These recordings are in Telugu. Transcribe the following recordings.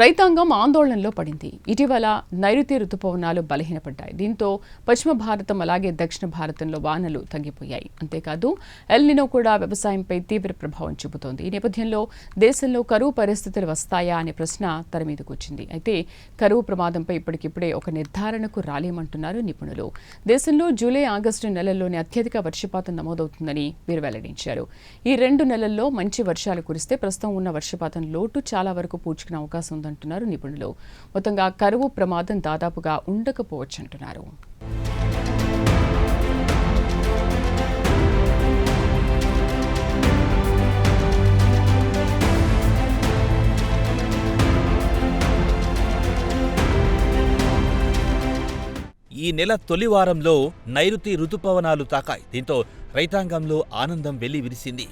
రైతాంగం ఆందోళనలో పడింది. ఇటీవల నైరుతి రుతుపవనాలు బలహీనపడ్డాయి. దీంతో పశ్చిమ భారతం అలాగే దక్షిణ భారతంలో వానలు తగ్గిపోయాయి. అంతేకాదు ఎల్ నినో కూడా వ్యవసాయంపై తీవ్ర ప్రభావం చూపుతోంది. ఈ నేపథ్యంలో దేశంలో కరువు పరిస్థితులు వస్తాయా అనే ప్రశ్న తెరమీదకు వచ్చింది. అయితే కరువు ప్రమాదంపై ఇప్పటికిప్పుడే ఒక నిర్ధారణకు రాలేమంటున్నారు నిపుణులు. దేశంలో జూలై, ఆగస్టు నెలల్లోనే అత్యధిక వర్షపాతం నమోదవుతుందని వీరు వెల్లడించారు. ఈ 2 నెలల్లో మంచి వర్షాలు కురిస్తే ప్రస్తుతం ఉన్న వర్షపాతం లోటు చాలా వరకు పూడ్చుకునే అవకాశం ఉందంటున్నారు నిపుణులు. మొత్తంగా కరువు ప్రమాదం దాదాపుగా ఉండకపోవచ్చంటున్నారు. ఈ నెల తొలి వారంలో నైరుతి రుతుపవనాలు తాకాయి. దీంతో రైతాంగంలో ఆనందం వెల్లివిరిసింది.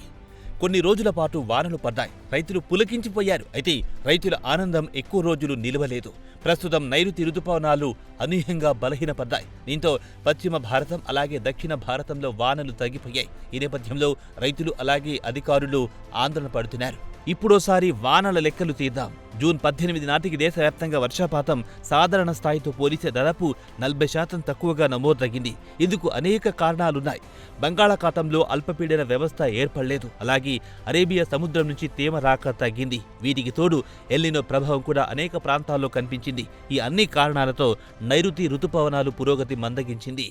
కొన్ని రోజుల పాటు వానలు పడ్డాయి. రైతులు పులకించిపోయారు. అయితే రైతుల ఆనందం ఎక్కువ రోజులు నిలవలేదు. ప్రస్తుతం నైరుతి రుతుపవనాలు అనూహ్యంగా బలహీనపడ్డాయి. దీంతో పశ్చిమ భారతం అలాగే దక్షిణ భారతంలో వానలు తగ్గిపోయాయి. ఈ నేపథ్యంలో రైతులు అలాగే అధికారులు ఆందోళన పడుతున్నారు. ఇప్పుడోసారి వానల లెక్కలు తీద్దాం. జూన్ 18 నాటికి దేశవ్యాప్తంగా వర్షపాతం సాధారణ స్థాయితో పోలిస్తే దాదాపు 40% తక్కువగా నమోదయ్యింది. ఇందుకు అనేక కారణాలున్నాయి. బంగాళాఖాతంలో అల్పపీడన వ్యవస్థ ఏర్పడలేదు. అలాగే అరేబియా సముద్రం నుంచి తేమ రాక తగ్గింది. వీటికి తోడు ఎల్ నినో ప్రభావం కూడా అనేక ప్రాంతాల్లో కనిపించింది. ఈ అన్ని కారణాలతో నైరుతి రుతుపవనాలు పురోగతి మందగించింది.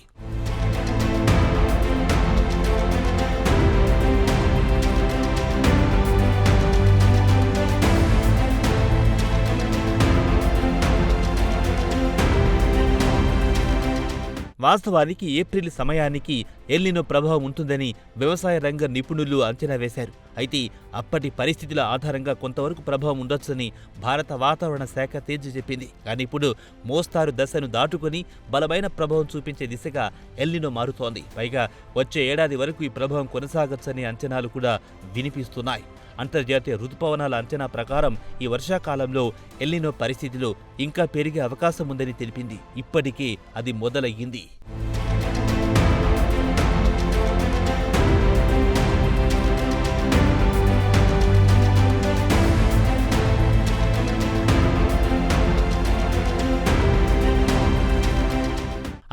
వాస్తవానికి ఏప్రిల్ సమయానికి ఎల్ నినో ప్రభావం ఉంటుందని వ్యవసాయ రంగ నిపుణులు అంచనా వేశారు. అయితే అప్పటి పరిస్థితుల ఆధారంగా కొంతవరకు ప్రభావం ఉండొచ్చని భారత వాతావరణ శాఖ తేల్చి చెప్పింది. కానీ ఇప్పుడు మోస్తారు దశను దాటుకుని బలమైన ప్రభావం చూపించే దిశగా ఎల్ నినో మారుతోంది. పైగా వచ్చే ఏడాది వరకు ఈ ప్రభావం కొనసాగొచ్చనే అంచనాలు కూడా వినిపిస్తున్నాయి. అంతర్జాతీయ రుతుపవనాల అంచనా ప్రకారం ఈ వర్షాకాలంలో ఎల్ నినో పరిస్థితిలో ఇంకా పెరిగే అవకాశం ఉందని తెలిపింది. ఇప్పటికే అది మొదలయ్యింది.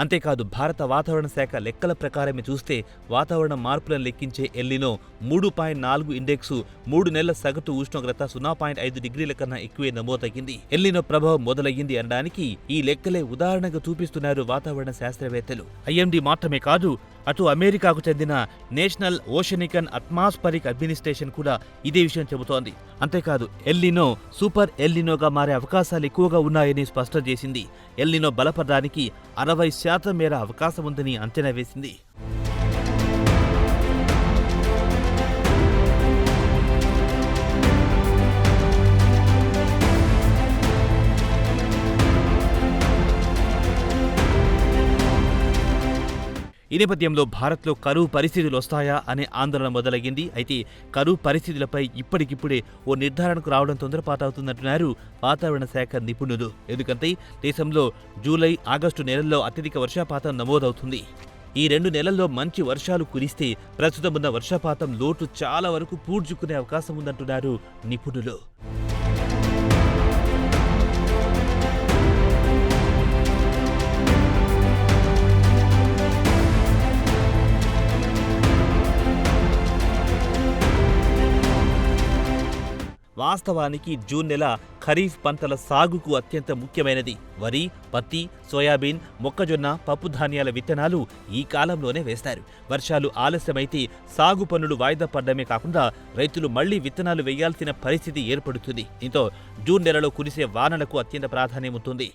అంతేకాదు భారత వాతావరణ శాఖ లెక్కల ప్రకారమే చూస్తే వాతావరణ మార్పులను లెక్కించే ఎల్ నినో 3.4 ఇండెక్సు 3 నెలల సగటు ఉష్ణోగ్రత 0.5 డిగ్రీల కన్నా ఎక్కువే నమోదయ్యింది. ఎల్ నినో ప్రభావం మొదలయ్యింది అనడానికి ఈ లెక్కలే ఉదాహరణగా చూపిస్తున్నారు వాతావరణ శాస్త్రవేత్తలు. ఐఎండీ మాత్రమే కాదు, అటు అమెరికాకు చెందిన నేషనల్ ఓషనికన్ అట్మాస్ఫరిక్ అడ్మినిస్ట్రేషన్ కూడా ఇదే విషయం చెబుతోంది. అంతేకాదు ఎల్ నినో సూపర్ ఎల్ నినోగా మారే అవకాశాలు ఎక్కువగా ఉన్నాయని స్పష్టం చేసింది. ఎల్ నినో బలపడడానికి 60% మేర అవకాశం ఉందని అంచనా వేసింది. ఈ నేపథ్యంలో భారత్లో కరువు పరిస్థితులు వస్తాయా అనే ఆందోళన మొదలయ్యింది. అయితే కరువు పరిస్థితులపై ఇప్పటికిప్పుడే ఓ నిర్ధారణకు రావడం తొందరపాటవుతుందంటున్నారు వాతావరణ శాఖ నిపుణులు. ఎందుకంటే దేశంలో జూలై, ఆగస్టు నెలల్లో అత్యధిక వర్షపాతం నమోదవుతుంది. ఈ 2 నెలల్లో మంచి వర్షాలు కురిస్తే ప్రస్తుతం ఉన్న వర్షపాతం లోటు చాలా వరకు పూడ్చుకునే అవకాశం ఉందంటున్నారు నిపుణులు. వాస్తవానికి జూన్ నెల ఖరీఫ్ పంటల సాగుకు అత్యంత ముఖ్యమైనది. వరి, పత్తి, సోయాబీన్, మొక్కజొన్న, పప్పు ధాన్యాల విత్తనాలు ఈ కాలంలోనే వేస్తారు. వర్షాలు ఆలస్యమైతే సాగు పనులు వాయిదా పడ్డమే కాకుండా రైతులు మళ్లీ విత్తనాలు వేయాల్సిన పరిస్థితి ఏర్పడుతుంది. దీంతో జూన్ నెలలో కురిసే వానలకు అత్యంత ప్రాధాన్యం ఉంటుంది.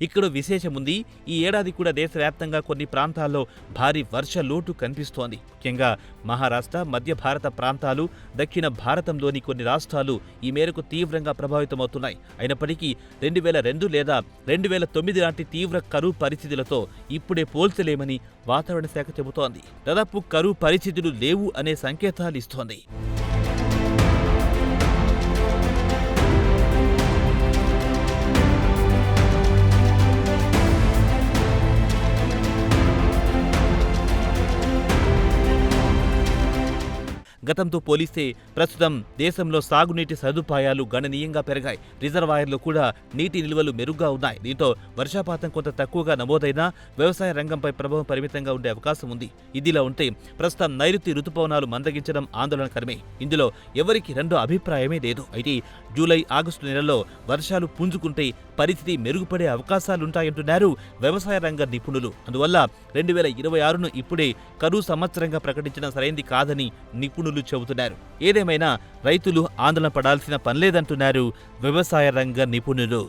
ఇక్కడ విశేషముంది. ఈ ఏడాది కూడా దేశవ్యాప్తంగా కొన్ని ప్రాంతాల్లో భారీ వర్ష లోటు కనిపిస్తోంది. ముఖ్యంగా మహారాష్ట్ర, మధ్య భారత ప్రాంతాలు, దక్షిణ భారతంలోని కొన్ని రాష్ట్రాలు ఈ మేరకు తీవ్రంగా ప్రభావితమవుతున్నాయి. అయినప్పటికీ 2002 లేదా 2009 లాంటి తీవ్ర కరువు పరిస్థితులతో ఇప్పుడే పోల్చలేమని వాతావరణ శాఖ చెబుతోంది. దాదాపు కరువు పరిస్థితులు లేవు అనే సంకేతాలు ఇస్తోంది. గతంతో పోలిస్తే ప్రస్తుతం దేశంలో సాగునీటి సదుపాయాలు గణనీయంగా పెరిగాయి. రిజర్వాయర్లు కూడా నీటి నిల్వలు మెరుగ్గా ఉన్నాయి. దీంతో వర్షపాతం కొంత తక్కువగా నమోదైనా వ్యవసాయ రంగంపై ప్రభావం పరిమితంగా ఉండే అవకాశం ఉంది. ఇదిలా ఉంటే ప్రస్తుతం నైరుతి రుతుపవనాలు మందగించడం ఆందోళనకరమే. ఇందులో ఎవరికి రెండో అభిప్రాయమే లేదు. అయితే జూలై, ఆగస్టు నెలల్లో వర్షాలు పుంజుకుంటే పరిస్థితి మెరుగుపడే అవకాశాలుంటాయంటున్నారు వ్యవసాయ రంగ నిపుణులు. అందువల్ల 2026ను ఇప్పుడే కరువు సంవత్సరంగా ప్రకటించడం సరైంది కాదని నిపుణులు చెబుతున్నారు. ఏదేమైనా రైతులు ఆందోళన పడాల్సిన పనిలేదంటున్నారు వ్యవసాయ రంగ నిపుణులు.